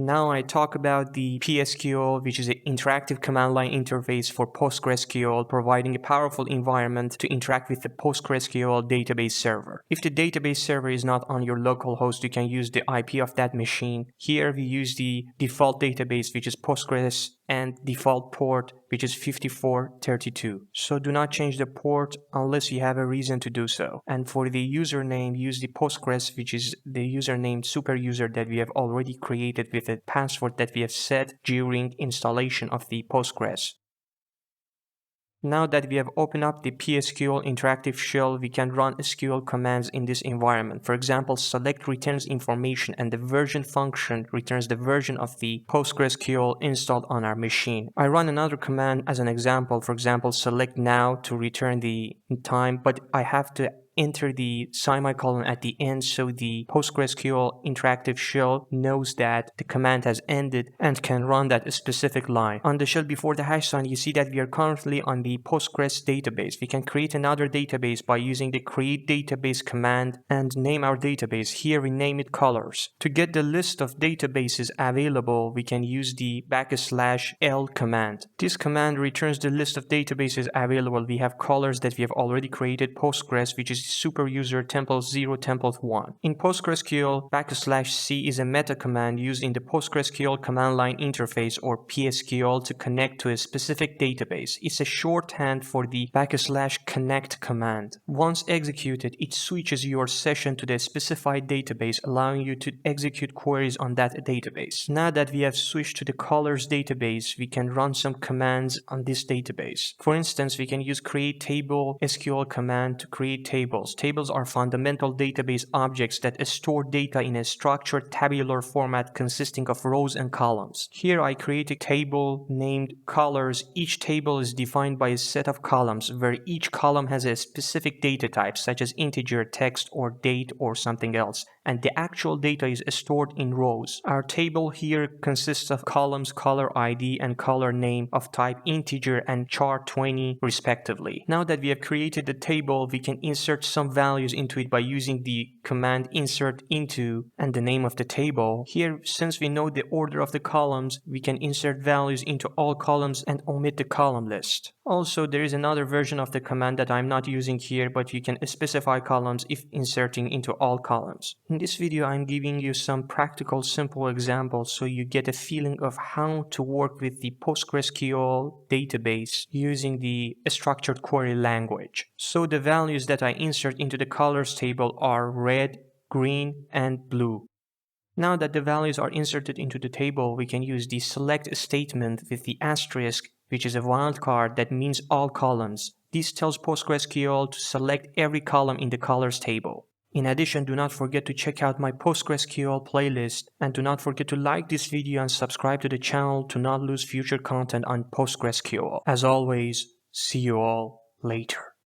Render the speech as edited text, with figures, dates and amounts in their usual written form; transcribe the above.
Now I talk about the pSQL, which is an interactive command line interface for PostgreSQL, providing a powerful environment to interact with the PostgreSQL database server. If the database server is not on your local host, you can use the IP of that machine. Here we use the default database, which is Postgres, and default port, which is 5432. So do not change the port unless you have a reason to do so. And for the username, use the Postgres, which is the username super user that we have already created with a password that we have set during installation of the Postgres. Now that we have opened up the pSQL interactive shell, we can run SQL commands in this environment. For example, select returns information, and the version function returns the version of the PostgreSQL installed on our machine. I run another command as an example. For example, select now to return the time, but I have to enter the semicolon at the end so the PostgreSQL interactive shell knows that the command has ended and can run that specific line. On the shell before the hash sign, you see that we are currently on the Postgres database. We can create another database by using the create database command and name our database. Here we name it colors. To get the list of databases available, we can use the \l command. This command returns the list of databases available. We have colors that we have already created, Postgres, which is super user template 0 template 1. In PostgreSQL, \c is a meta command used in the PostgreSQL command line interface, or pSQL, to connect to a specific database. It's a shorthand for the \connect command. Once executed, it switches your session to the specified database, allowing you to execute queries on that database. Now that we have switched to the colors database, we can run some commands on this database. For instance, we can use create table SQL command to create tables. Tables are fundamental database objects that store data in a structured tabular format consisting of rows and columns. Here I create a table named colors. Each table is defined by a set of columns where each column has a specific data type, such as integer, text, or date, or something else, and the actual data is stored in rows. Our table here consists of columns color ID and color name of type integer and char20 respectively. Now that we have created the table, we can insert some values into it by using the command insert into and the name of the table. Here, since we know the order of the columns, we can insert values into all columns and omit the column list. Also, there is another version of the command that I'm not using here, but you can specify columns if inserting into all columns. In this video, I'm giving you some practical, simple examples so you get a feeling of how to work with the PostgreSQL database using the structured query language. So the values that I insert into the colors table are red, green, and blue. Now that the values are inserted into the table, we can use the select statement with the asterisk, which is a wildcard that means all columns. This tells PostgreSQL to select every column in the colors table. In addition, do not forget to check out my PostgreSQL playlist, and do not forget to like this video and subscribe to the channel to not lose future content on PostgreSQL. As always, see you all later.